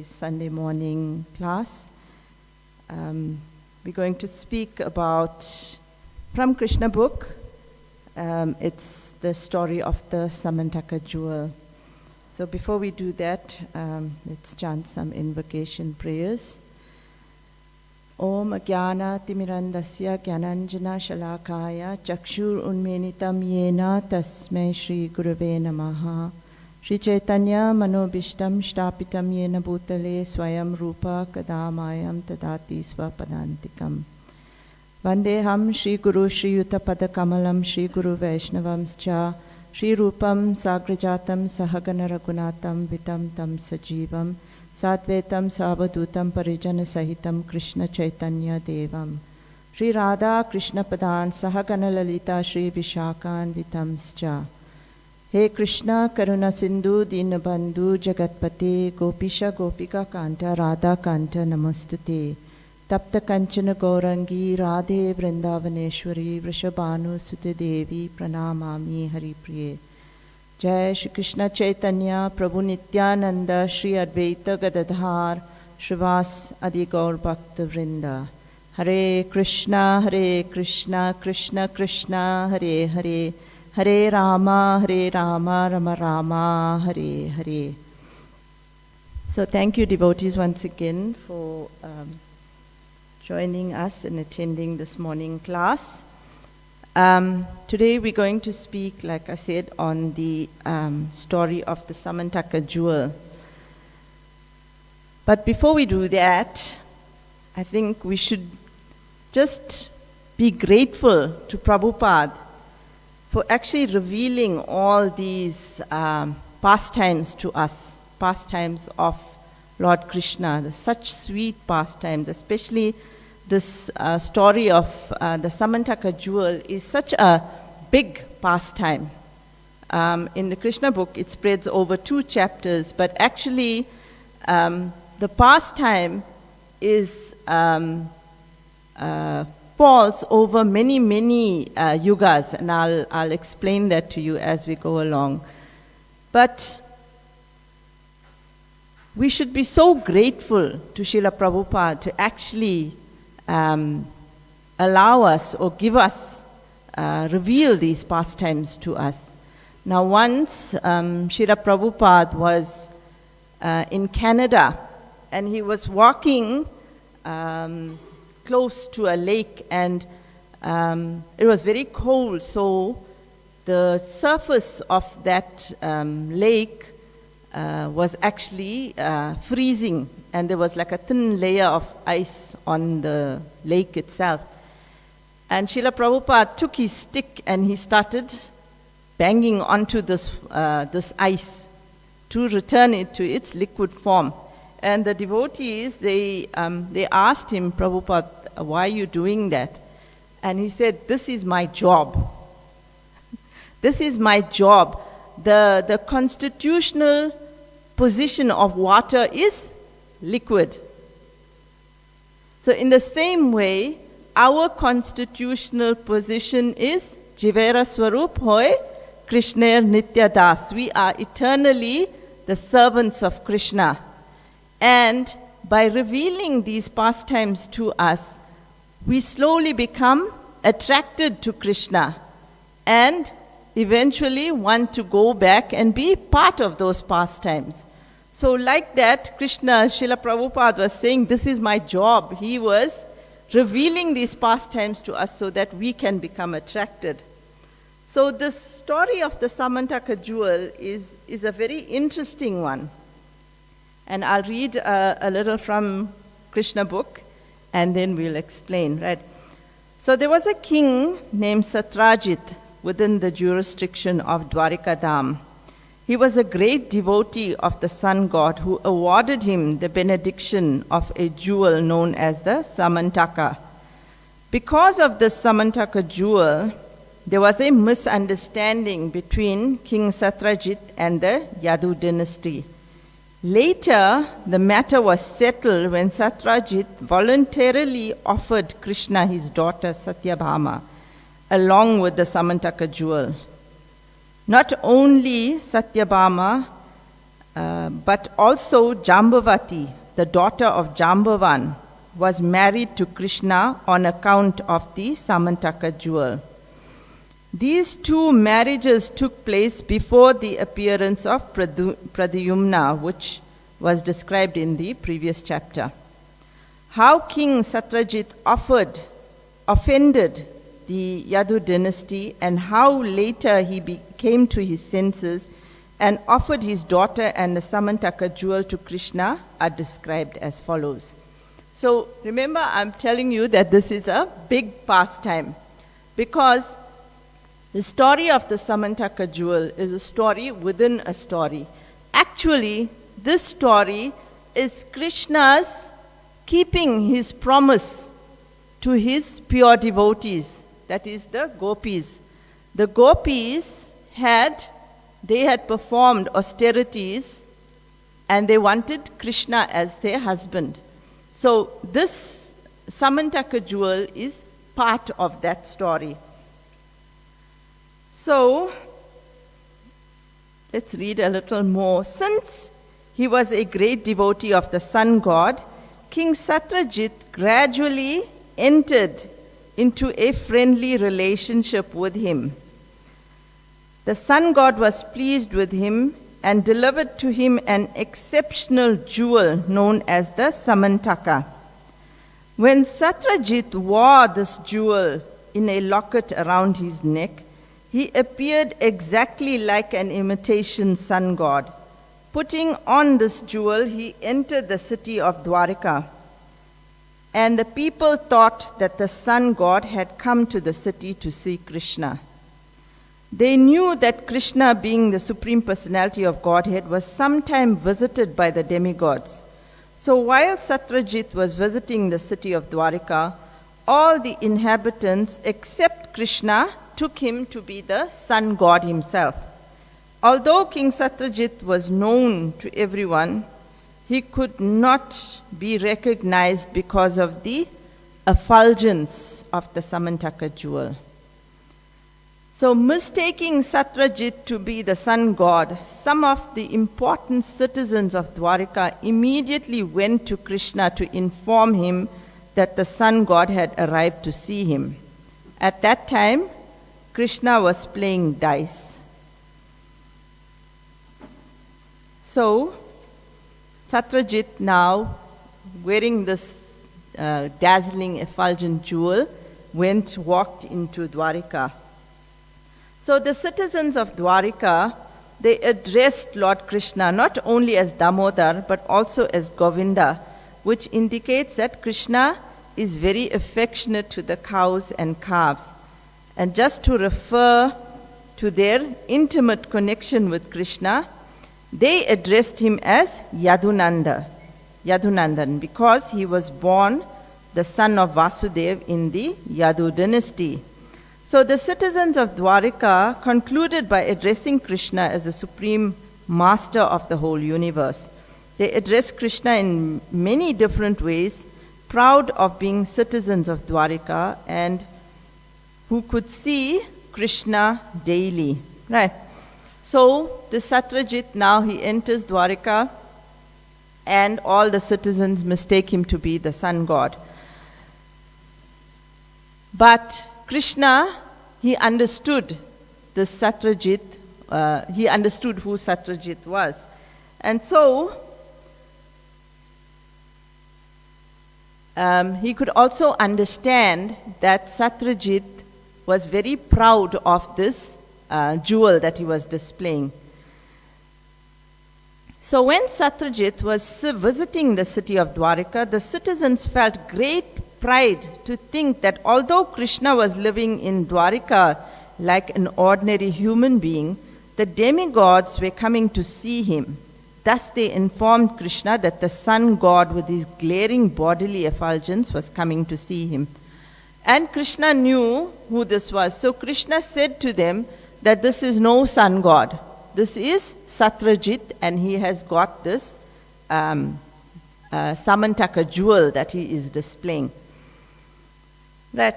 Sunday morning class. We're going to speak about, from Krishna book, it's the story of the Samantaka jewel. So before we do that, let's chant some invocation prayers. Om Jnana Timirandasya Jnananjana Shalakaya Chakshur Unmenitam Yena Tasmai Shri Gurave Namaha Shri Chaitanya Manobishtam Shtapitam Yena Bhutale Swayam Rupa Kadamayam Tadati Swapadantikam Vandeham Shri Guru Shri Yuta Padakamalam Shri Guru Vaishnavamscha Shri Rupam Sagrajatam Sahagana Ragunatam Vitam Tam Sajivam Sadvetam Savadutam Parijana Sahitam Krishna Chaitanya Devam Shri Radha Krishna Padan Sahagana Lalita Shri Vishakan Vitamscha He Krishna Karuna Sindhu Dinabandhu Jagatpate Gopisha Gopika Kanta Radha Kanta Namostute Tapta Kanchana Gaurangi Radhe Vrindavaneshwari Vrishabhanu Sute Devi Pranamami Hari Priye Jai Shri Krishna Chaitanya Prabhu Nityananda Shri Advaita Gadadhar Shrivas Adi Gaur Bhakta Vrinda Hare Krishna Krishna Krishna Hare Hare Hare Rama Rama Rama Hare Hare. So thank you devotees once again for joining us and attending this morning class. Today we're going to speak, like I said, on the story of the Samantaka jewel. But before we do that, I think we should just be grateful to Prabhupada for actually revealing all these pastimes to us, pastimes of Lord Krishna, such sweet pastimes, especially this story of the Samantaka jewel is such a big pastime. In the Krishna book, it spreads over 2 chapters, but actually the pastime is falls over many yugas, and I'll explain that to you as we go along. But we should be so grateful to Srila Prabhupada to actually allow us or give us, reveal these pastimes to us. Now once Srila Prabhupada was in Canada, and he was walking close to a lake, and it was very cold, so the surface of that lake was actually freezing, and there was like a thin layer of ice on the lake itself. And Srila Prabhupada took his stick and he started banging onto this ice to return it to its liquid form. And the devotees, they asked him, Prabhupada, why are you doing that? And he said, this is my job. This is my job. The constitutional position of water is liquid. So in the same way, our constitutional position is Jivera Swarup Hoy Krishner Nitya Das. We are eternally the servants of Krishna. And by revealing these pastimes to us, we slowly become attracted to Krishna and eventually want to go back and be part of those pastimes. So like that, Krishna, Srila Prabhupada was saying, this is my job. He was revealing these pastimes to us so that we can become attracted. So this story of the Samantaka jewel is a very interesting one. And I'll read a little from Krishna book, and then we'll explain, right? So there was a king named Satrajit within the jurisdiction of Dwarikadam. He was a great devotee of the sun god who awarded him the benediction of a jewel known as the Samantaka. Because of the Samantaka jewel, there was a misunderstanding between King Satrajit and the Yadu dynasty. Later, the matter was settled when Satrajit voluntarily offered Krishna his daughter Satyabhama, along with the Samantaka jewel. Not only Satyabhama but also Jambavati, the daughter of Jambavan, was married to Krishna on account of the Samantaka jewel. These two marriages took place before the appearance of Pradyumna, which was described in the previous chapter. How King Satyajit offended the Yadu dynasty, and how later he came to his senses and offered his daughter and the Samantaka jewel to Krishna are described as follows. So remember, I'm telling you that this is a big pastime, because the story of the Samantaka jewel is a story within a story. Actually, this story is Krishna's keeping his promise to his pure devotees, that is the gopis. The gopis had performed austerities and they wanted Krishna as their husband. So this Samantaka jewel is part of that story. So let's read a little more. Since he was a great devotee of the sun god, King Satyajit gradually entered into a friendly relationship with him. The sun god was pleased with him and delivered to him an exceptional jewel known as the Samantaka. When Satyajit wore this jewel in a locket around his neck, he appeared exactly like an imitation sun god. Putting on this jewel, he entered the city of Dwarika, and the people thought that the sun god had come to the city to see Krishna. They knew that Krishna, being the Supreme Personality of Godhead, was sometime visited by the demigods. So while Satyajit was visiting the city of Dwarika, all the inhabitants except Krishna took him to be the sun god himself. Although King Satyajit was known to everyone, he could not be recognized because of the effulgence of the Samantaka jewel. So, mistaking Satyajit to be the sun god, some of the important citizens of Dwarika immediately went to Krishna to inform him that the sun god had arrived to see him. At that time, Krishna was playing dice. So, Satyajit, now wearing this dazzling effulgent jewel, walked into Dwarika. So the citizens of Dwarika, they addressed Lord Krishna not only as Damodar but also as Govinda, which indicates that Krishna is very affectionate to the cows and calves. And just to refer to their intimate connection with Krishna, they addressed him as Yadunandan, because he was born the son of Vasudeva in the Yadu dynasty. So the citizens of Dwarika concluded by addressing Krishna as the supreme master of the whole universe. They addressed Krishna in many different ways, proud of being citizens of Dwarika and who could see Krishna daily. Right. So the Satyajit, now he enters Dwarika and all the citizens mistake him to be the sun god. But Krishna, he understood the Satyajit, he understood who Satyajit was. And so, he could also understand that Satyajit was very proud of this jewel that he was displaying. So when Satyajit was visiting the city of Dwarika, the citizens felt great pride to think that although Krishna was living in Dwarika like an ordinary human being, the demigods were coming to see him. Thus they informed Krishna that the sun god with his glaring bodily effulgence was coming to see him. And Krishna knew who this was. So Krishna said to them that this is no sun god. This is Satyajit, and he has got this Samantaka jewel that he is displaying. Right.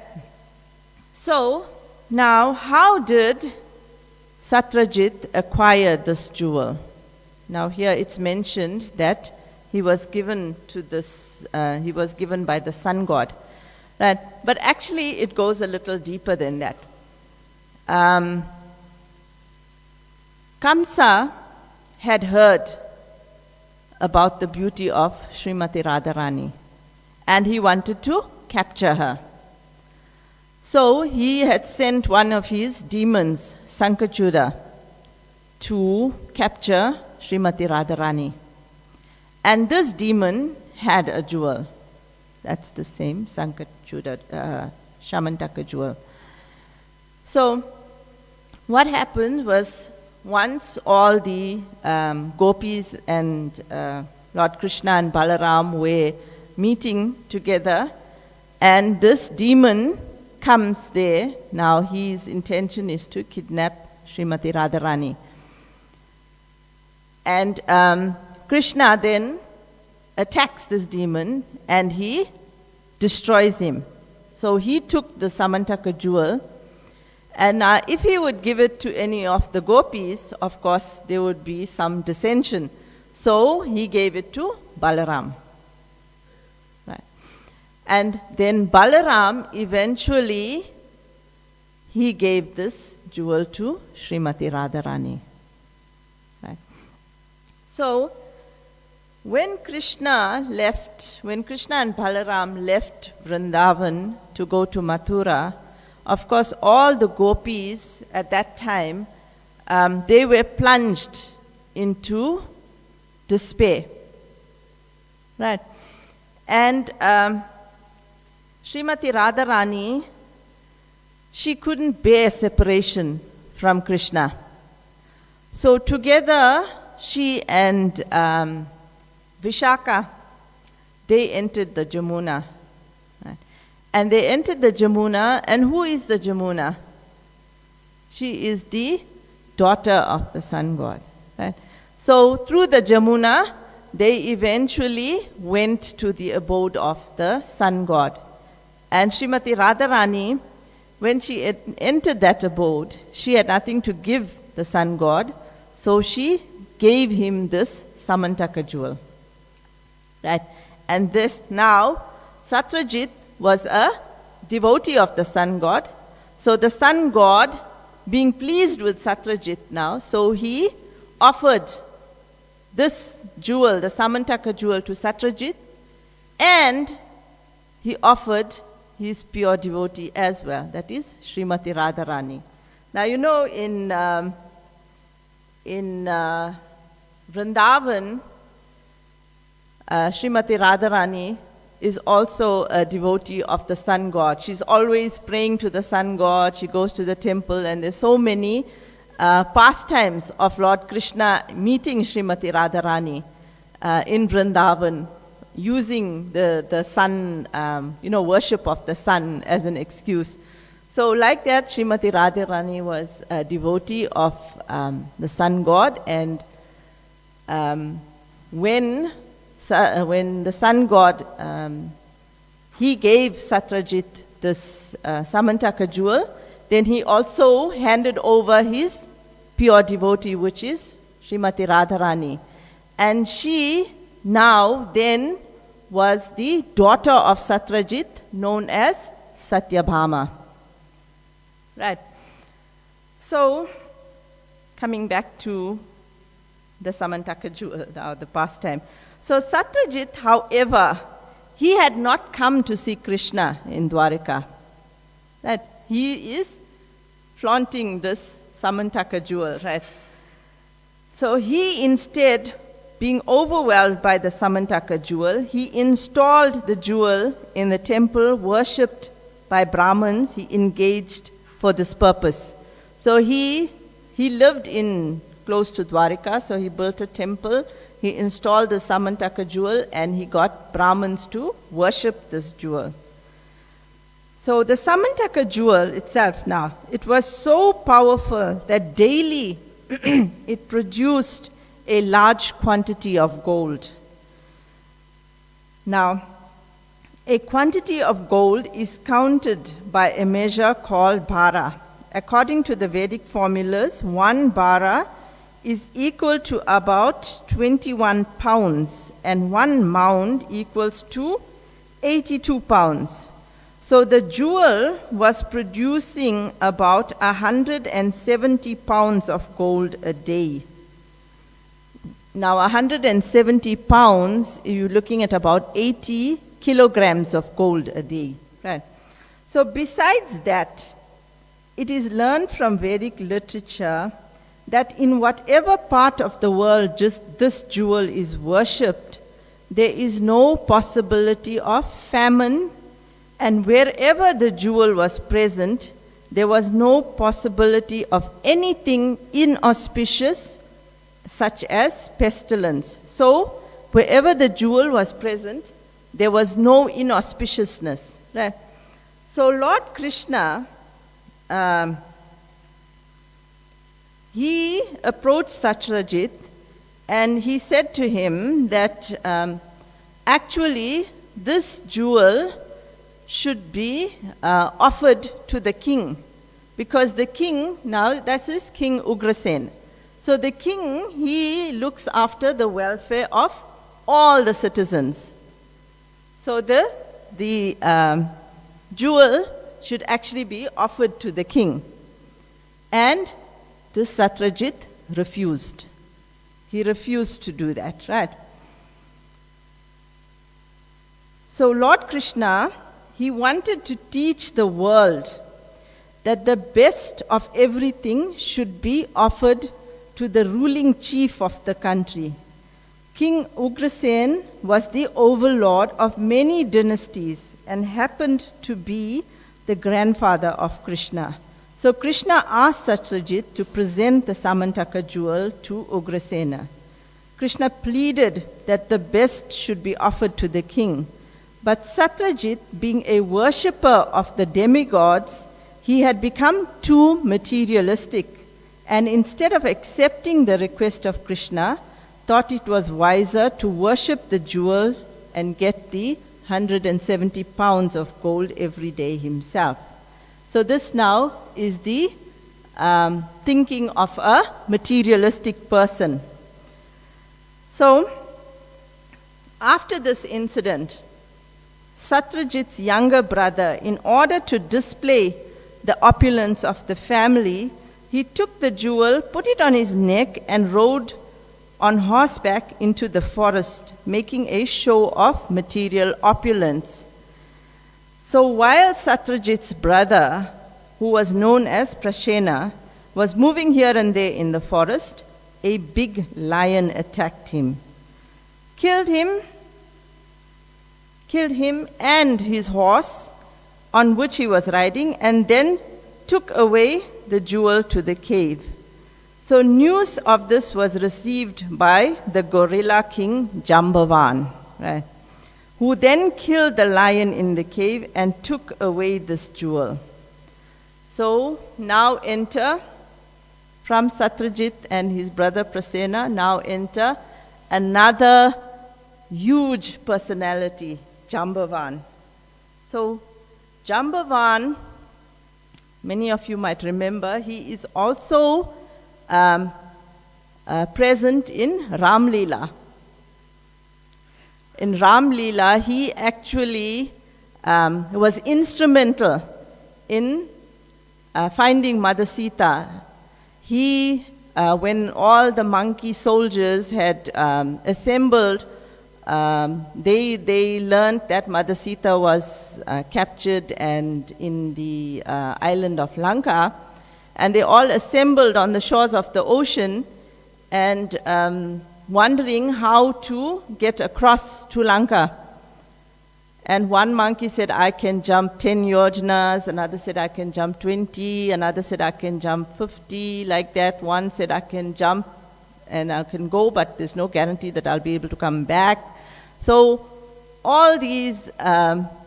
So, now how did Satyajit acquire this jewel? Now here it's mentioned that he was given to this, he was given by the sun god. Right? But actually it goes a little deeper than that. Kamsa had heard about the beauty of Srimati Radharani, and he wanted to capture her. So he had sent one of his demons, Sankachuda, to capture Srimati Radharani. And this demon had a jewel. That's the same, Sankachuda, Shamantaka jewel. So what happened was, once all the gopis and Lord Krishna and Balaram were meeting together, and this demon comes there. Now his intention is to kidnap Srimati Radharani. And Krishna then attacks this demon and he destroys him. So he took the Samantaka jewel, and if he would give it to any of the gopis, of course there would be some dissension. So he gave it to Balaram. Right. And then Balaram eventually, he gave this jewel to Srimati Radharani. Right. So when Krishna and Balaram left Vrindavan to go to Mathura, of course all the gopis at that time, they were plunged into despair. Right. And Srimati Radharani, she couldn't bear separation from Krishna. So together, she and Vishaka, they entered the Jamuna. Right. And they entered the Jamuna, and who is the Jamuna? She is the daughter of the sun god. Right. So through the Jamuna, they eventually went to the abode of the sun god. And Srimati Radharani, when she entered that abode, she had nothing to give the sun god, so she gave him this Samantaka jewel. Right? And this now, Satyajit was a devotee of the sun god. So the sun god, being pleased with Satyajit now, so he offered this jewel, the Samantaka jewel, to Satyajit, and he offered his pure devotee as well, that is Srimati Radharani. Now you know in Vrindavan, Srimati Radharani is also a devotee of the sun god. She's always praying to the sun god. She goes to the temple, and there's so many pastimes of Lord Krishna meeting Srimati Radharani in Vrindavan, using the sun, worship of the sun as an excuse. So like that, Srimati Radharani was a devotee of the sun god, and when the sun god, he gave Satyajit this Samantaka jewel, then he also handed over his pure devotee, which is Srimati Radharani. And she now then was the daughter of Satyajit, known as Satyabhama. Right. So, coming back to the Samantaka jewel, now the pastime. So Satyajit, however, he had not come to see Krishna in Dwarika. Right. He is flaunting this Samantaka jewel, right? So he instead, being overwhelmed by the Samantaka jewel, he installed the jewel in the temple worshipped by Brahmins. He engaged for this purpose. So he lived in close to Dwarika, so he built a temple, he installed the Samantaka jewel, and he got Brahmins to worship this jewel. So the Samantaka jewel itself now, it was so powerful that daily it produced a large quantity of gold. Now, a quantity of gold is counted by a measure called bara. According to the Vedic formulas, 1 bara is equal to about 21 pounds, and 1 mound equals to 82 pounds. So the jewel was producing about 170 pounds of gold a day. Now 170 pounds, you're looking at about 80 kilograms of gold a day. Right? So besides that, it is learned from Vedic literature that in whatever part of the world just this jewel is worshipped, there is no possibility of famine, and wherever the jewel was present, there was no possibility of anything inauspicious, such as pestilence. So, wherever the jewel was present, there was no inauspiciousness. Right? So, Lord Krishna, he approached Satyajit and he said to him that actually this jewel should be offered to the king, because the king, now that is King Ugrasen. So the king, he looks after the welfare of all the citizens. So the jewel should actually be offered to the king. And this Satyajit refused. He refused to do that, right? So Lord Krishna, he wanted to teach the world that the best of everything should be offered to the ruling chief of the country. King Ugrasen was the overlord of many dynasties and happened to be the grandfather of Krishna. So Krishna asked Satyajit to present the Samantaka jewel to Ugrasena. Krishna pleaded that the best should be offered to the king. But Satyajit, being a worshipper of the demigods, he had become too materialistic, and instead of accepting the request of Krishna, thought it was wiser to worship the jewel and get the 170 pounds of gold every day himself. So this now is the thinking of a materialistic person. So after this incident, Satyajit's younger brother, in order to display the opulence of the family, he took the jewel, put it on his neck, and rode on horseback into the forest, making a show of material opulence. So while Satyajit's brother, who was known as Prashena, was moving here and there in the forest, a big lion attacked him, killed him and his horse on which he was riding, and then took away the jewel to the cave. So news of this was received by the gorilla king Jambavan, right, who then killed the lion in the cave and took away this jewel. So now enter, from Satyajit and his brother Prasena, now enter another huge personality, Jambavan. So Jambavan, many of you might remember, he is also present in Ram Leela. In Ram Leela, he actually was instrumental in finding Mother Sita. He, when all the monkey soldiers had assembled, they learned that Mother Sita was captured and in the island of Lanka, and they all assembled on the shores of the ocean and wondering how to get across to Lanka. And one monkey said, I can jump 10 yojanas, another said, I can jump 20, another said, I can jump 50, like that. One said, I can jump and I can go, but there's no guarantee that I'll be able to come back. So all these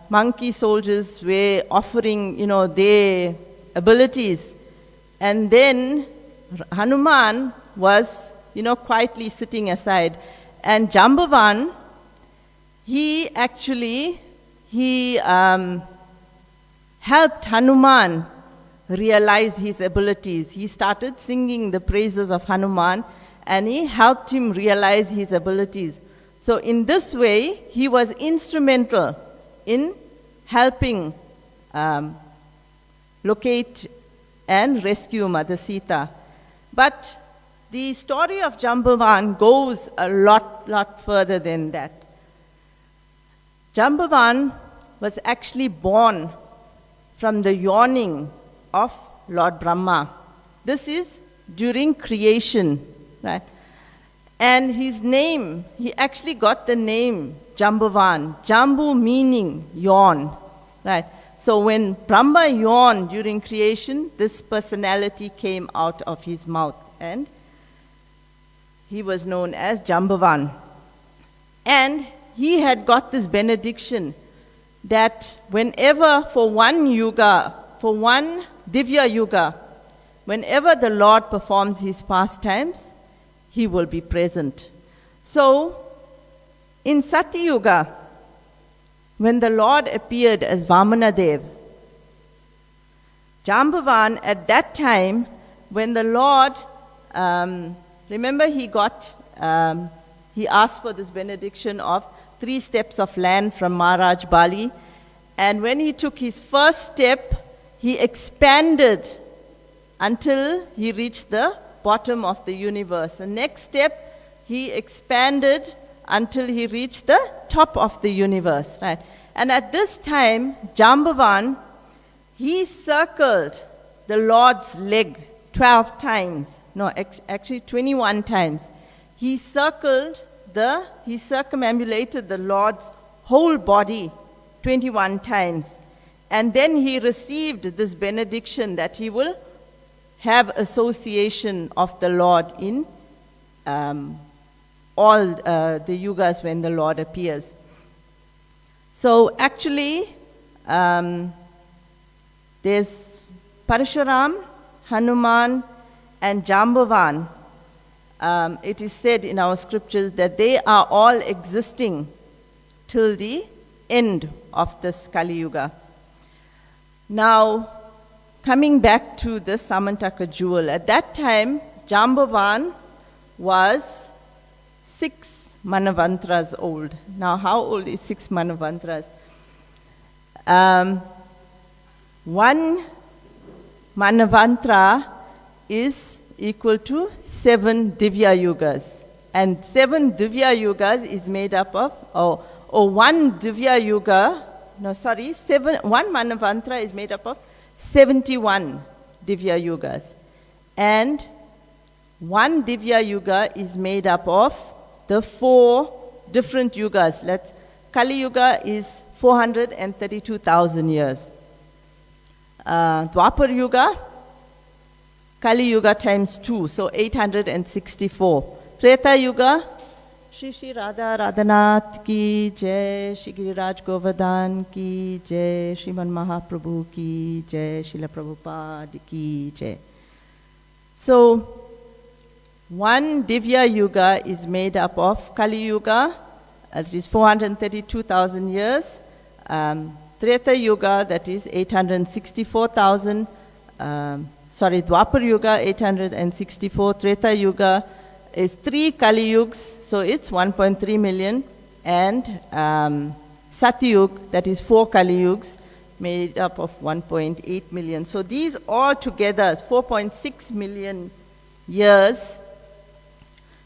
monkey soldiers were offering, their abilities. And then Hanuman was, quietly sitting aside. And Jambavan, he actually, helped Hanuman realize his abilities. He started singing the praises of Hanuman, and he helped him realize his abilities. So in this way, he was instrumental in helping locate and rescue Mother Sita. But the story of Jambavan goes a lot further than that. Jambavan was actually born from the yawning of Lord Brahma. This is during creation, right? And his name, he actually got the name Jambavan, Jambu meaning yawn, right? So when Brahma yawned during creation, this personality came out of his mouth, and he was known as Jambavan. And he had got this benediction that whenever, for one yuga, for one Divya Yuga, whenever the Lord performs his pastimes, he will be present. So, in Satya Yuga, when the Lord appeared as Vamanadev, Jambavan at that time, when the Lord, remember he asked for this benediction of 3 steps of land from Maharaj Bali, and when he took his first step, he expanded until he reached the bottom of the universe. The next step, he expanded until he reached the top of the universe, right? And at this time, Jambavan, he circled the Lord's leg 12 times. No, actually 21 times. He circumambulated the Lord's whole body 21 times. And then he received this benediction that he will have association of the Lord in all the yugas when the Lord appears. So actually, there's Parshuram, Hanuman, and Jambavan. It is said in our scriptures that they are all existing till the end of this Kali Yuga. Now, coming back to the Samantaka jewel, at that time, Jambavan was 6 Manavantras old. Now, how old is 6 Manavantras? 1 Manavantra is equal to 7 Divya Yugas. And 7 Divya Yugas is made up of, or 1 Divya Yuga, 1 Manavantra is made up of 71 Divya Yugas. And 1 Divya Yuga is made up of the 4 different yugas. Kali Yuga is 432,000 years. Dwapar Yuga, Kali Yuga times 2, so 864. Treta Yuga, Shri Shri Radha Radhanath ki Jai, Shri Giriraj Govardhan ki Jai, Shriman Mahaprabhu ki Jai, Srila Prabhupada ki Jai. So, 1 Divya Yuga is made up of Kali Yuga, that is 432,000 years, Treta Yuga, that is 864,000, Dwapar Yuga, 864, Treta Yuga is 3 Kali Yugs, so it's 1.3 million, and Satyug, that is 4 Kali Yugs, made up of 1.8 million. So these all together, 4.6 million years,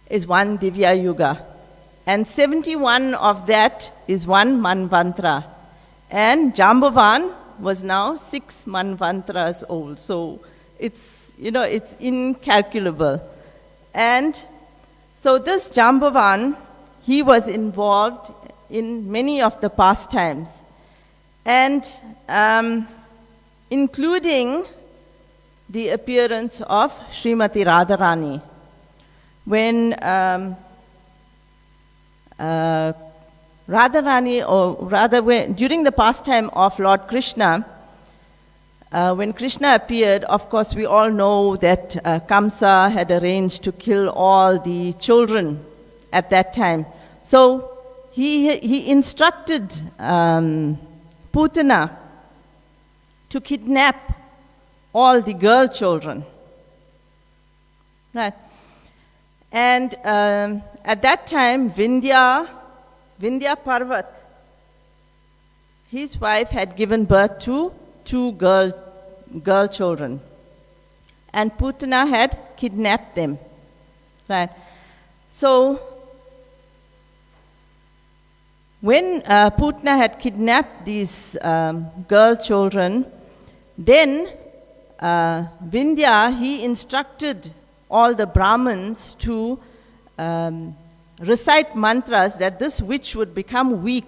is 1 Divya Yuga. And 71 of that is 1 Manvantra. And Jambavan was now 6 Manvantras old. So it's incalculable. And so this Jambavan, he was involved in many of the pastimes. And including the appearance of Srimati Radharani. When Radharani, or rather during the pastime of Lord Krishna, when Krishna appeared, of course we all know that Kamsa had arranged to kill all the children at that time. So he instructed Putana to kidnap all the girl children. Right. And at that time, Vindhya Parvat, his wife had given birth to two girl children. And Putana had kidnapped them. Right. So, when Putana had kidnapped these girl children, then Vindhya, he instructed all the Brahmins to recite mantras that this witch would become weak.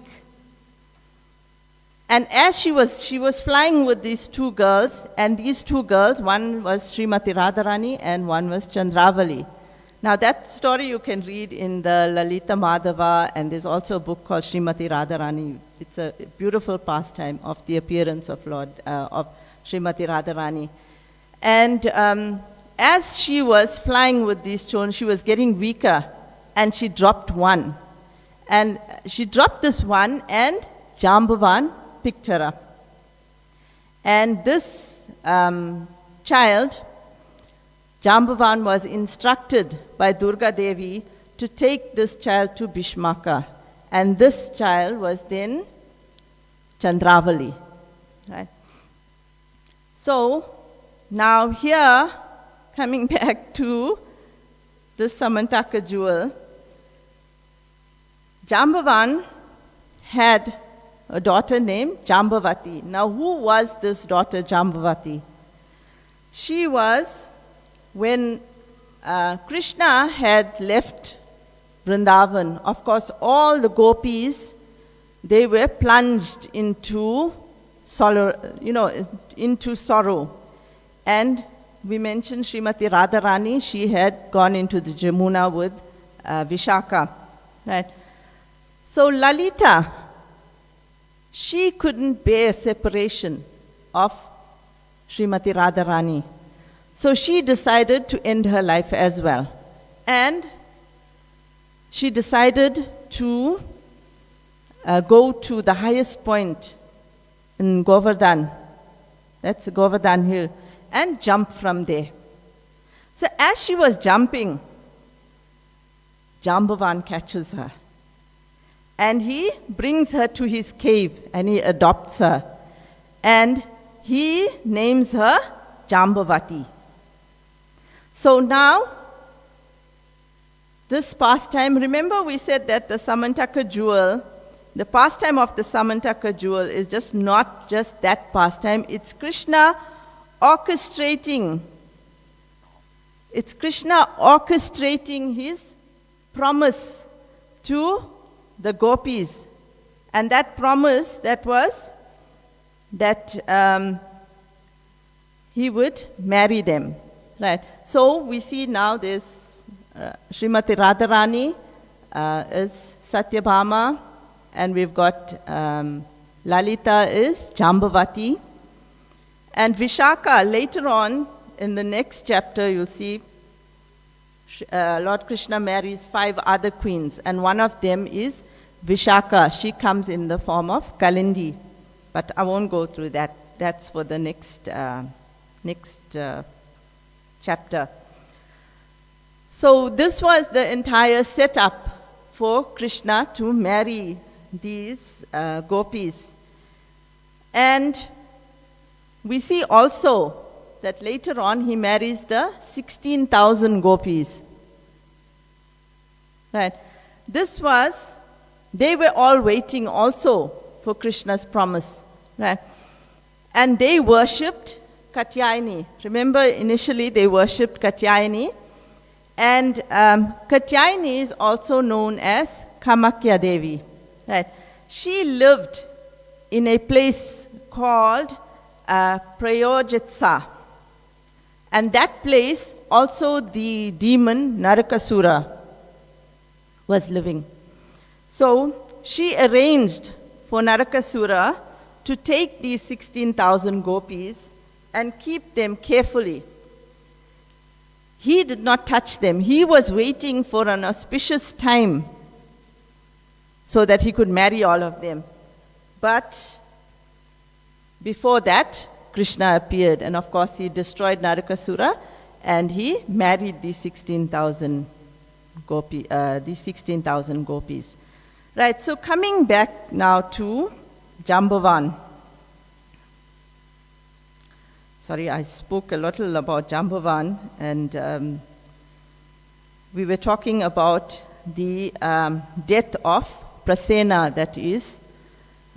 And as she was flying with these two girls, and these two girls, one was Srimati Radharani and one was Chandravali. Now that story you can read in the Lalita Madhava, and there's also a book called Srimati Radharani. It's a beautiful pastime of the appearance of of Srimati Radharani. And as she was flying with these children, she was getting weaker, and she dropped one. And she dropped this one, and Jambavan picked her up. And this child, Jambavan, was instructed by Durga Devi to take this child to Bhishmaka. And this child was then Chandravali. Right? So, now here, coming back to the Samantaka jewel, Jambavan had a daughter named Jambavati. Now, who was this daughter Jambavati? She was, when Krishna had left Vrindavan, of course, all the gopis, they were plunged into sorrow, into sorrow. And we mentioned Srimati Radharani, she had gone into the Jamuna with Vishaka. Right? So Lalita, she couldn't bear separation of Srimati Radharani. So she decided to end her life as well. And she decided to go to the highest point in Govardhan. That's Govardhan Hill. And jump from there. So as she was jumping, Jambavan catches her. And he brings her to his cave and he adopts her. And he names her Jambavati. So now, this pastime, remember we said that the Samantaka jewel, the pastime of the Samantaka jewel is just not just that pastime, it's Krishna orchestrating. It's Krishna orchestrating his promise to the gopis. And that promise, that was that he would marry them. Right. So we see now there's Srimati Radharani is Satyabhama, and we've got Lalita is Jambavati. And Vishaka, later on in the next chapter, you'll see Lord Krishna marries 5 other queens, and one of them is Vishaka. She comes in the form of Kalindi. But I won't go through that. That's for the next chapter. So this was the entire setup for Krishna to marry these gopis. And we see also that later on he marries the 16,000 gopis. Right. They were all waiting also for Krishna's promise. Right. And they worshipped Katyayani. Remember, initially they worshipped Katyayani. And Katyayani is also known as Kamakya Devi. Right. She lived in a place called Prayojitsa. And that place, also the demon Narakasura was living. So she arranged for Narakasura to take these 16,000 gopis and keep them carefully. He did not touch them. He was waiting for an auspicious time so that he could marry all of them. But before that, Krishna appeared, and of course he destroyed Narakasura and he married these 16,000 these 16,000 gopis. Right, so coming back now to Jambavan. Sorry, I spoke a little about Jambavan, and we were talking about the death of Prasena, that is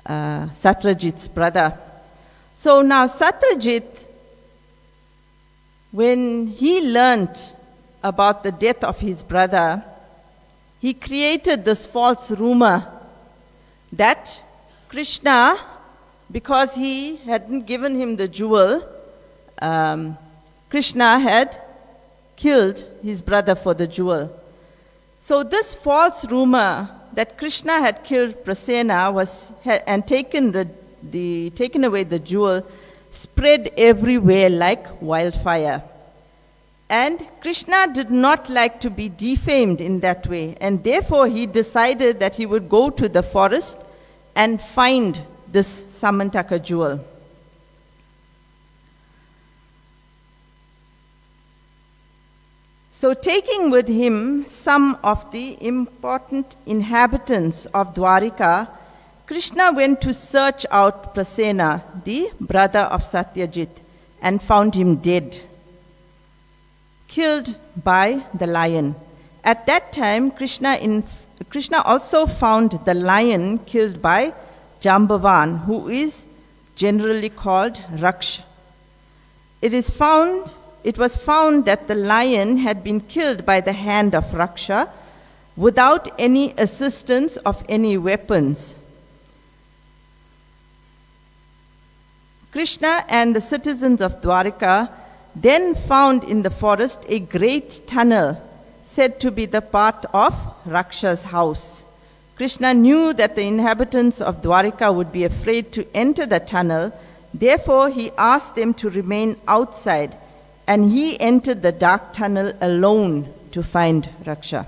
Satyajit's brother. So now Satyajit, when he learned about the death of his brother, he created this false rumor that Krishna, because he hadn't given him the jewel, Krishna had killed his brother for the jewel. So this false rumor that Krishna had killed Prasena and taken away the jewel spread everywhere like wildfire. And Krishna did not like to be defamed in that way, and therefore he decided that he would go to the forest and find this Samantaka jewel. So taking with him some of the important inhabitants of Dwarika, Krishna went to search out Prasena, the brother of Satyajit, and found him dead, killed by the lion. At that time, Krishna also found the lion killed by Jambavan, who is generally called Raksh. It was found that the lion had been killed by the hand of Raksha without any assistance of any weapons. Krishna and the citizens of Dwarika then found in the forest a great tunnel said to be the part of Raksha's house. Krishna knew that the inhabitants of Dwarika would be afraid to enter the tunnel, therefore he asked them to remain outside, and he entered the dark tunnel alone to find Raksha.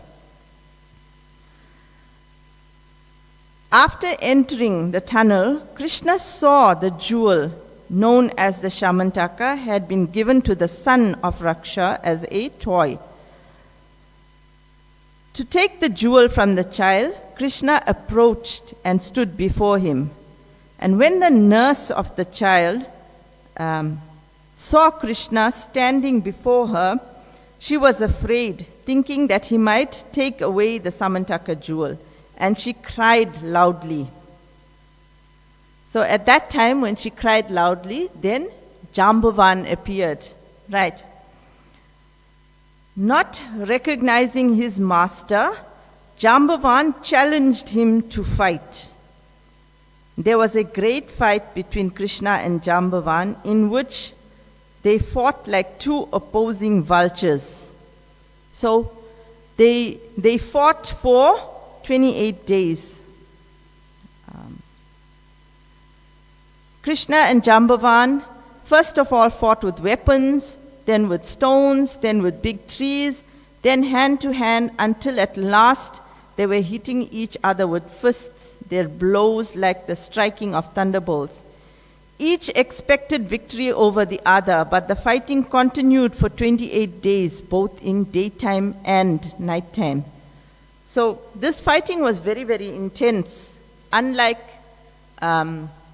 After entering the tunnel, Krishna saw the jewel known as the Shamantaka had been given to the son of Raksha as a toy. To take the jewel from the child, Krishna approached and stood before him. And when the nurse of the child saw Krishna standing before her, she was afraid, thinking that he might take away the Samantaka jewel, and she cried loudly. So at that time, when she cried loudly, then Jambavan appeared. Right. Not recognizing his master, Jambavan challenged him to fight. There was a great fight between Krishna and Jambavan, in which they fought like two opposing vultures. So they fought for 28 days. Krishna and Jambavan first of all fought with weapons, then with stones, then with big trees, then hand to hand, until at last they were hitting each other with fists, their blows like the striking of thunderbolts. Each expected victory over the other, but the fighting continued for 28 days, both in daytime and nighttime. So this fighting was very, very intense, unlike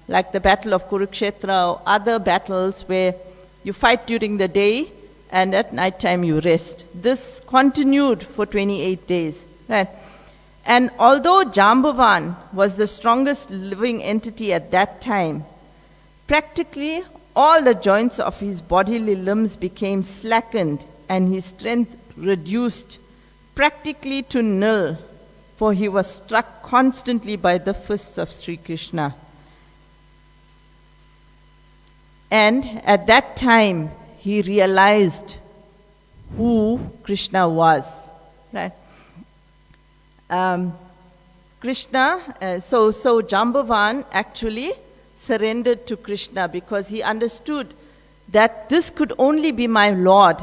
like the Battle of Kurukshetra or other battles where you fight during the day and at nighttime you rest. This continued for 28 days. Right? And although Jambavan was the strongest living entity at that time, practically all the joints of his bodily limbs became slackened and his strength reduced practically to nil, for he was struck constantly by the fists of Sri Krishna. And at that time, he realized who Krishna was. Right? So Jambavan actually surrendered to Krishna because he understood that this could only be my Lord,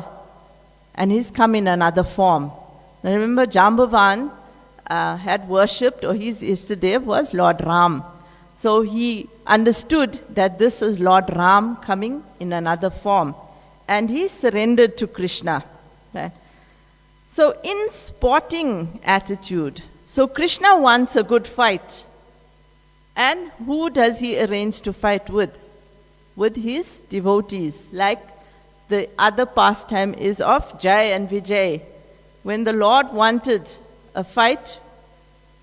and he's come in another form. Now remember, Jambavan had worshipped, or his Ishtadev was Lord Ram. So he understood that this is Lord Ram coming in another form, and he surrendered to Krishna. Right? So in sporting attitude, so Krishna wants a good fight. And who does he arrange to fight with? With his devotees, like the other pastime is of Jai and Vijay. When the Lord wanted a fight,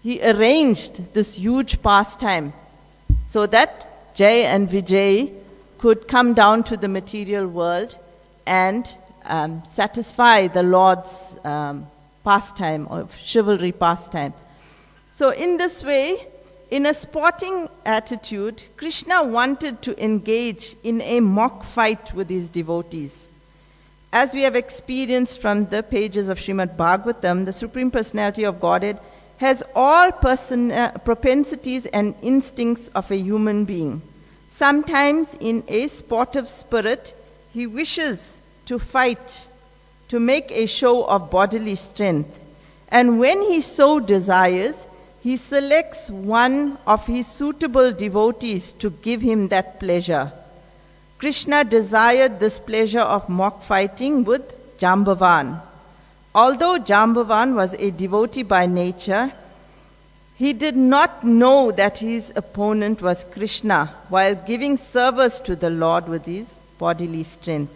he arranged this huge pastime so that Jai and Vijay could come down to the material world and satisfy the Lord's pastime, or chivalry pastime. So in this way, in a sporting attitude, Krishna wanted to engage in a mock fight with his devotees. As we have experienced from the pages of Srimad Bhagavatam, the Supreme Personality of Godhead has all propensities and instincts of a human being. Sometimes in a sportive spirit, he wishes to fight, to make a show of bodily strength. And when he so desires, he selects one of his suitable devotees to give him that pleasure. Krishna desired this pleasure of mock fighting with Jambavan. Although Jambavan was a devotee by nature, he did not know that his opponent was Krishna while giving service to the Lord with his bodily strength.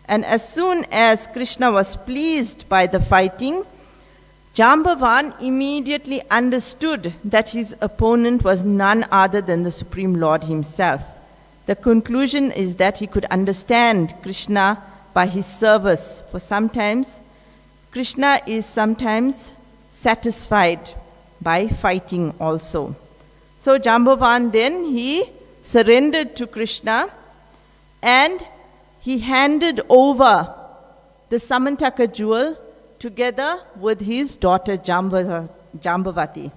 And as soon as Krishna was pleased by the fighting, Jambavan immediately understood that his opponent was none other than the Supreme Lord himself. The conclusion is that he could understand Krishna by his service, for sometimes Krishna is sometimes satisfied by fighting also. So Jambavan then, he surrendered to Krishna and he handed over the Samantaka jewel together with his daughter Jambavati.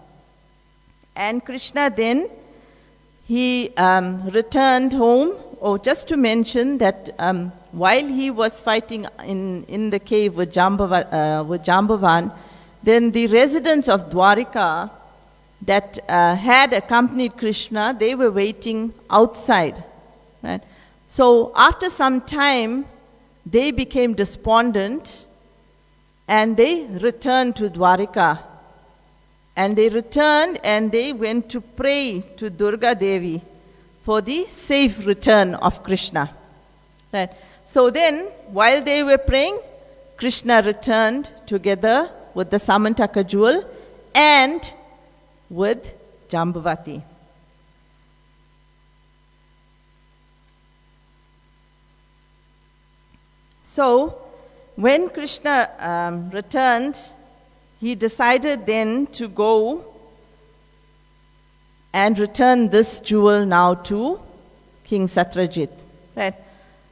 And Krishna then, he returned home. Oh, just to mention that while he was fighting in the cave with Jambavan, then the residents of Dwarika that had accompanied Krishna, they were waiting outside. Right? So after some time, they became despondent and they returned to Dwarika. And they returned and they went to pray to Durga Devi for the safe return of Krishna. Right. So then, while they were praying, Krishna returned together with the Samantaka jewel and with Jambavati. So, when Krishna returned, he decided then to go and return this jewel now to King Satrajit. Right?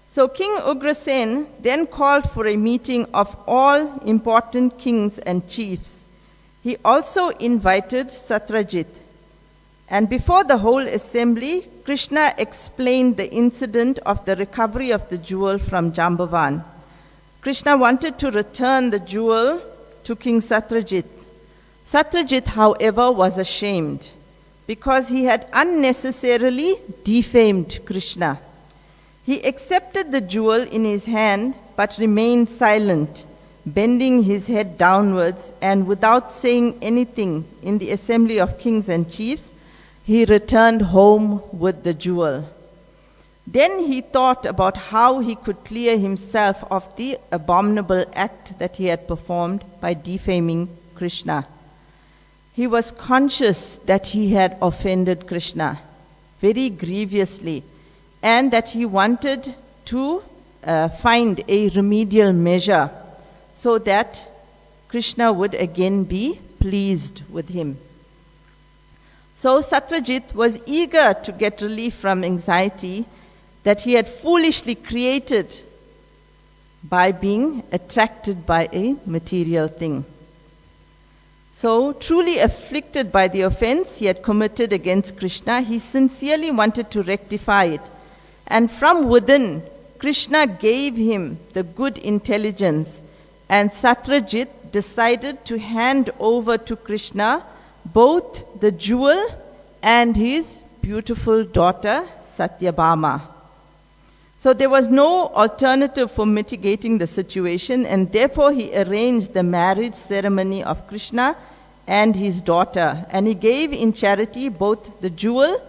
So King Ugrasen then called for a meeting of all important kings and chiefs. He also invited Satrajit. And before the whole assembly, Krishna explained the incident of the recovery of the jewel from Jambavan. Krishna wanted to return the jewel to King Satrajit. Satrajit, however, was ashamed because he had unnecessarily defamed Krishna. He accepted the jewel in his hand but remained silent, bending his head downwards, and without saying anything in the assembly of kings and chiefs, he returned home with the jewel. Then he thought about how he could clear himself of the abominable act that he had performed by defaming Krishna. He was conscious that he had offended Krishna very grievously and that he wanted to find a remedial measure so that Krishna would again be pleased with him. So Satrajit was eager to get relief from anxiety that he had foolishly created by being attracted by a material thing. So, truly afflicted by the offense he had committed against Krishna, he sincerely wanted to rectify it. And from within, Krishna gave him the good intelligence, and Satrajit decided to hand over to Krishna both the jewel and his beautiful daughter Satyabhama. So there was no alternative for mitigating the situation, and therefore he arranged the marriage ceremony of Krishna and his daughter, and he gave in charity both the jewel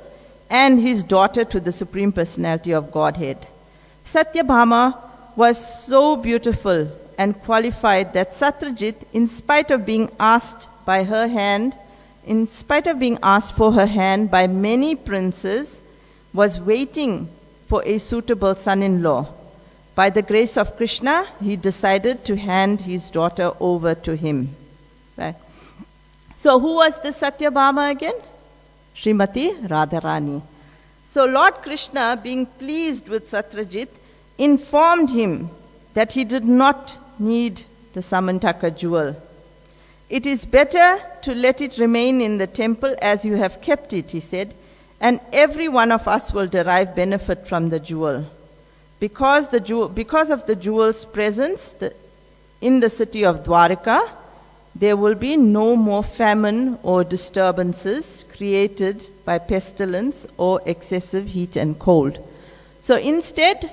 and his daughter to the Supreme Personality of Godhead. Satyabhama was so beautiful and qualified that Satyajit, in spite of being asked for her hand by many princes, was waiting for a suitable son-in-law. By the grace of Krishna, he decided to hand his daughter over to him. Right. So who was this Satyabhama again? Srimati Radharani. So Lord Krishna, being pleased with Satyajit, informed him that he did not need the Samantaka jewel. It is better to let it remain in the temple as you have kept it, he said, and every one of us will derive benefit from the jewel. Because of the jewel's presence in the city of Dwarika, there will be no more famine or disturbances created by pestilence or excessive heat and cold. So instead,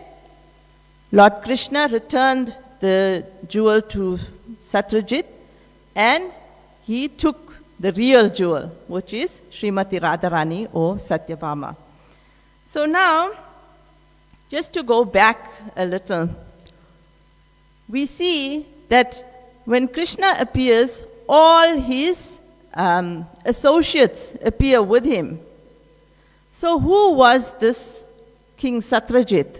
Lord Krishna returned the jewel to Satyajit, and he took the real jewel, which is Srimati Radharani or Satyabhama. So now, just to go back a little, we see that when Krishna appears, all his associates appear with him. So who was this King Satyajit?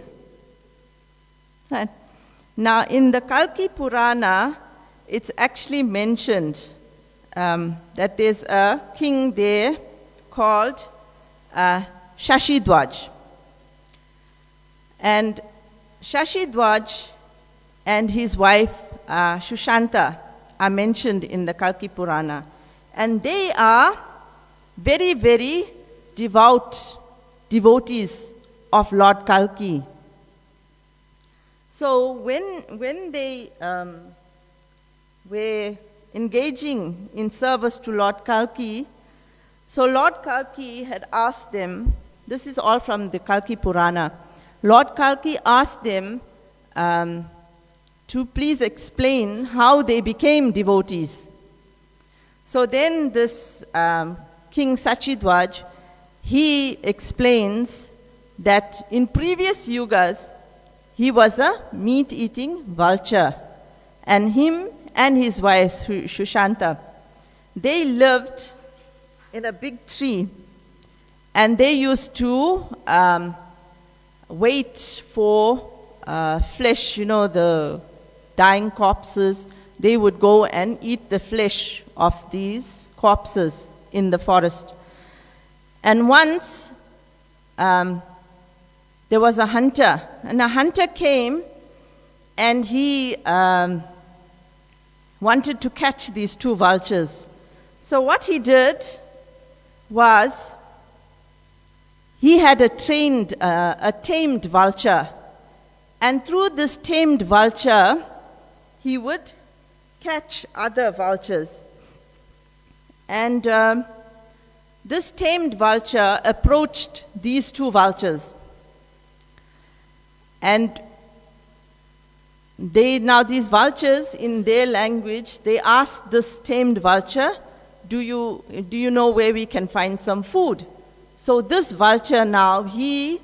Right. Now in the Kalki Purana, it's actually mentioned that there's a king there called Shashidwaj. And Shashidwaj and his wife Shushanta are mentioned in the Kalki Purana. And they are very, very devotees of Lord Kalki. So when they were engaging in service to Lord Kalki, so Lord Kalki had asked them, this is all from the Kalki Purana, Lord Kalki asked them to please explain how they became devotees. So then this King Sachidwaj, he explains that in previous yugas, he was a meat-eating vulture, and him and his wife Shushanta, they lived in a big tree, and they used to wait for flesh, the dying corpses. They would go and eat the flesh of these corpses in the forest. And once there was a hunter, and a hunter came, and he wanted to catch these two vultures. So what he did was, he had a tamed vulture, and through this tamed vulture, he would catch other vultures. And this tamed vulture approached these two vultures. And these vultures, in their language, they asked this tamed vulture, do you know where we can find some food? So this vulture now, he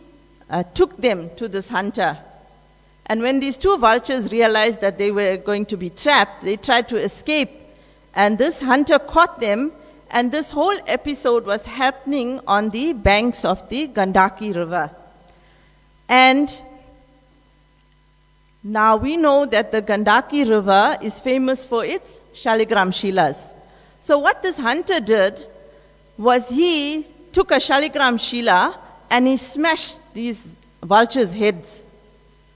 took them to this hunter. And when these two vultures realized that they were going to be trapped, they tried to escape. And this hunter caught them, and this whole episode was happening on the banks of the Gandaki River. And now we know that the Gandaki River is famous for its Shaligram Shilas. So what this hunter did was he took a Shaligram Shila and he smashed these vultures' heads,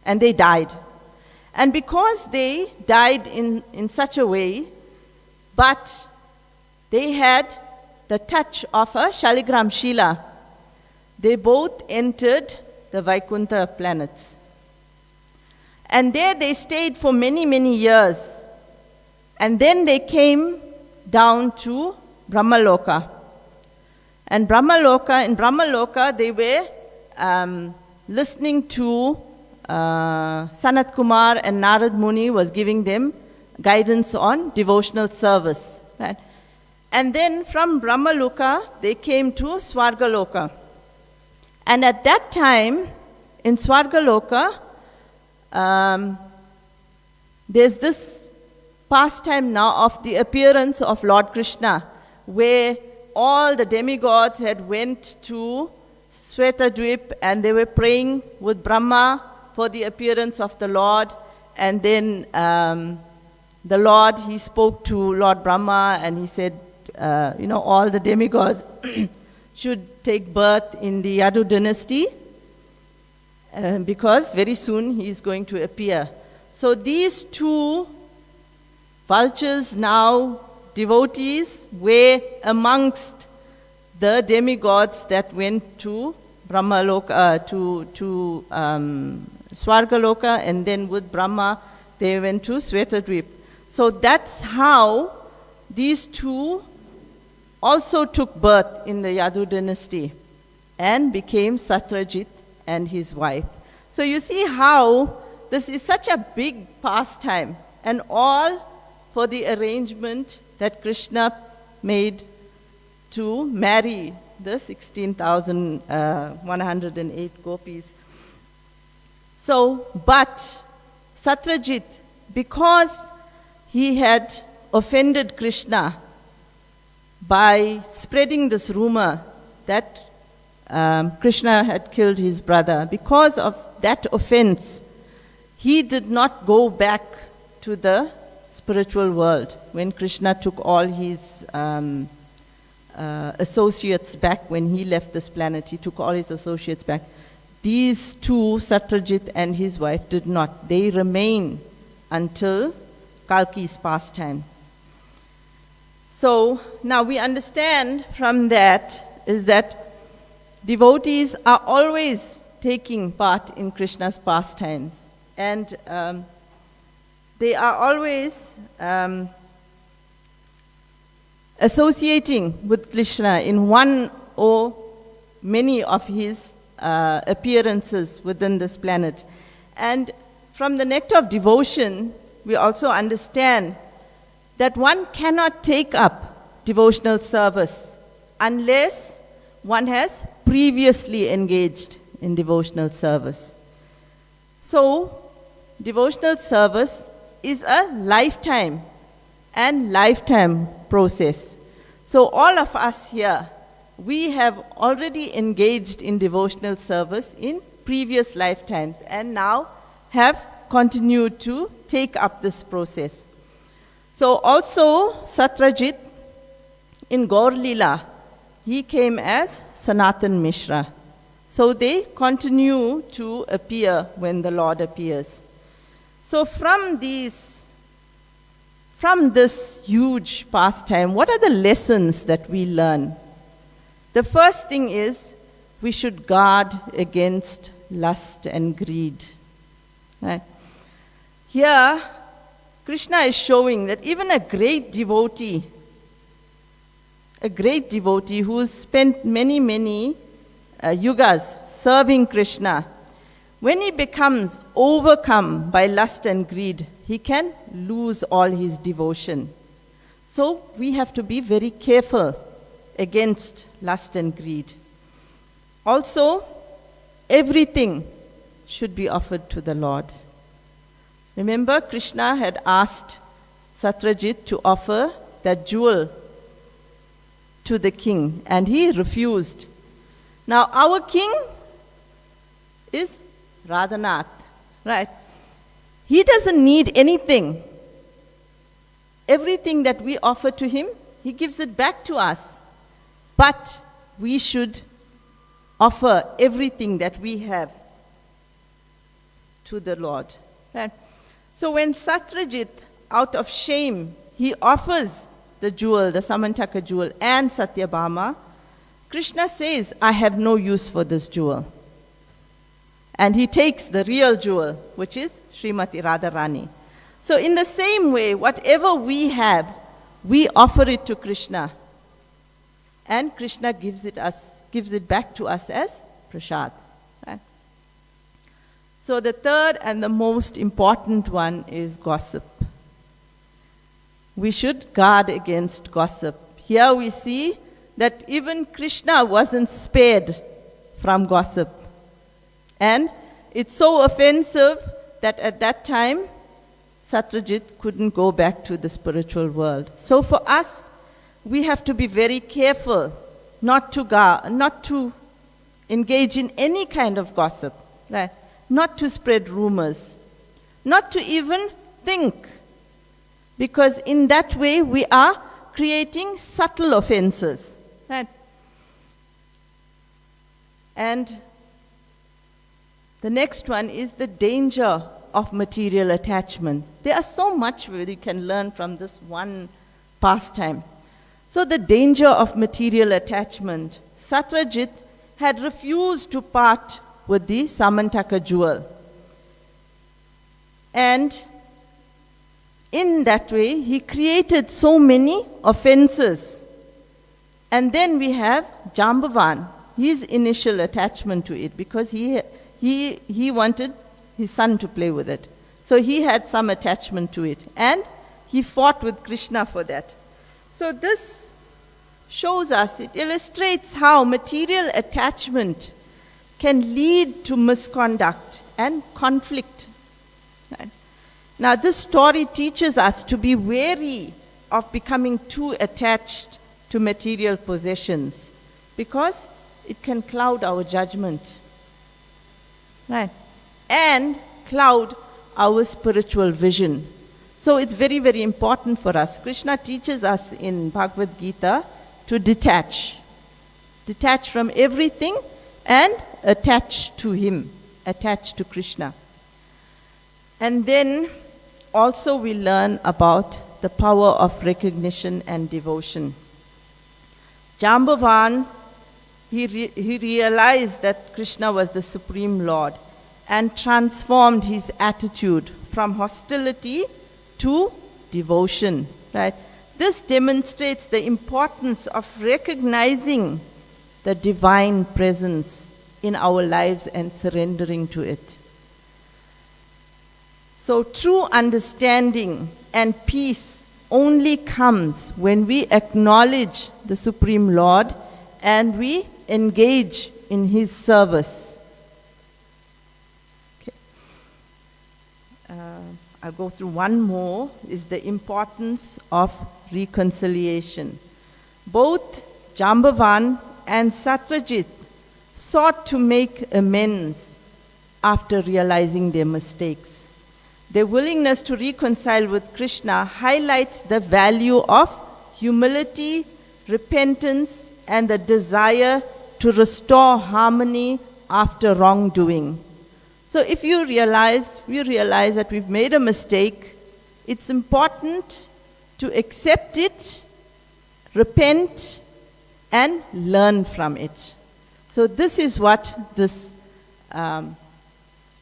and they died. And because they died in such a way, but they had the touch of a Shaligram Shila, they both entered the Vaikuntha planets. And there they stayed for many, many years. And then they came down to Brahmaloka. And in Brahmaloka, they were listening to Sanat Kumar and Narad Muni was giving them guidance on devotional service. Right? And then from Brahmaloka, they came to Swargaloka. And at that time, in Swargaloka, there's this pastime now of the appearance of Lord Krishna, where all the demigods had went to Svetadvip and they were praying with Brahma for the appearance of the Lord. And then the Lord, he spoke to Lord Brahma and he said, all the demigods should take birth in the Yadu dynasty because very soon he is going to appear. So these two vultures, now devotees, were amongst the demigods that went to Brahmaloka, to Swargaloka, and then with Brahma they went to Svetadvip. So that's how these two also took birth in the Yadu dynasty and became Satyajit and his wife. So you see how this is such a big pastime, and all for the arrangement that Krishna made to marry the 16,108 gopis. So, but Satyajit, because he had offended Krishna by spreading this rumor that Krishna had killed his brother, because of that offense, he did not go back to the spiritual world when Krishna took all his associates back. When he left this planet, he took all his associates back. These two, Satyajit and his wife, did not. They remain until Kalki's pastimes. So now we understand from that is that devotees are always taking part in Krishna's pastimes, and they are always associating with Krishna in one or many of his appearances within this planet. And from the nectar of devotion, we also understand that one cannot take up devotional service unless one has previously engaged in devotional service. So, devotional service is a lifetime process. So all of us here, we have already engaged in devotional service in previous lifetimes and now have continued to take up this process. So also Satyajit in Gaur Leela, he came as Sanatan Mishra. So they continue to appear when the Lord appears. So from this huge pastime, what are the lessons that we learn? The first thing is we should guard against lust and greed. Right? Here, Krishna is showing that even a great devotee who's spent many yugas serving Krishna, when he becomes overcome by lust and greed, he can lose all his devotion. So we have to be very careful against lust and greed. Also, everything should be offered to the Lord. Remember, Krishna had asked Satyajit to offer that jewel to the king, and he refused. Now, our king is Radhanath, right? He doesn't need anything. Everything that we offer to him, he gives it back to us. But we should offer everything that we have to the Lord. Right? So when Satyajit, out of shame, he offers the jewel, the Samantaka jewel, and Satyabhama, Krishna says, I have no use for this jewel. And he takes the real jewel, which is Srimati Radharani. So in the same way, whatever we have, we offer it to Krishna. And Krishna gives it back to us as prasad. Right? So the third and the most important one is gossip. We should guard against gossip. Here we see that even Krishna wasn't spared from gossip. And it's so offensive that at that time, Satyajit couldn't go back to the spiritual world. So for us, we have to be very careful not to engage in any kind of gossip, right? Not to spread rumors, not to even think, because in that way we are creating subtle offenses, right? And the next one is the danger of material attachment. There are so much we can learn from this one pastime. So the danger of material attachment. Satyajit had refused to part with the Samantaka jewel. And in that way, he created so many offenses. And then we have Jambavan, his initial attachment to it, because he wanted his son to play with it. So he had some attachment to it. And he fought with Krishna for that. So this shows us, it illustrates how material attachment can lead to misconduct and conflict. Right? Now this story teaches us to be wary of becoming too attached to material possessions, because it can cloud our judgment, right? And cloud our spiritual vision. So it's very, very important for us. Krishna teaches us in Bhagavad Gita to detach from everything and attach to him, attach to Krishna. And then also we learn about the power of recognition and devotion. Jambavan, he realized that Krishna was the Supreme Lord and transformed his attitude from hostility to devotion, right? This demonstrates the importance of recognizing the divine presence in our lives and surrendering to it. So true understanding and peace only comes when we acknowledge the Supreme Lord and we engage in his service. Okay. I'll go through one more, is the importance of reconciliation. Both Jambavan and Satyajit sought to make amends after realizing their mistakes. Their willingness to reconcile with Krishna highlights the value of humility, repentance, and the desire to restore harmony after wrongdoing. So if we realize that we've made a mistake, it's important to accept it, repent, and learn from it. So this is what this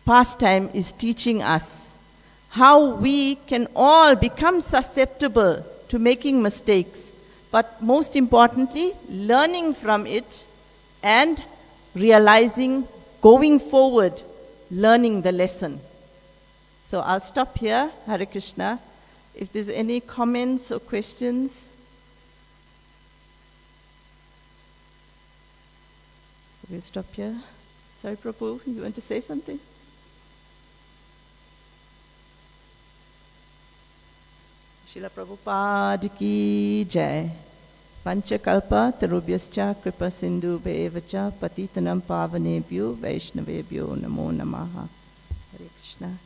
pastime is teaching us, how we can all become susceptible to making mistakes, but most importantly, learning from it and realizing, going forward, learning the lesson. So I'll stop here. Hare Krishna. If there's any comments or questions. We'll stop here. Sorry, Prabhu, you want to say something? Srila Prabhupada ki jai. Panchakalpa tarubhyascha kripa sindhu bevacha patitanam pavanebhyo Vaishnavebhyo namo namaha. Hare Krishna.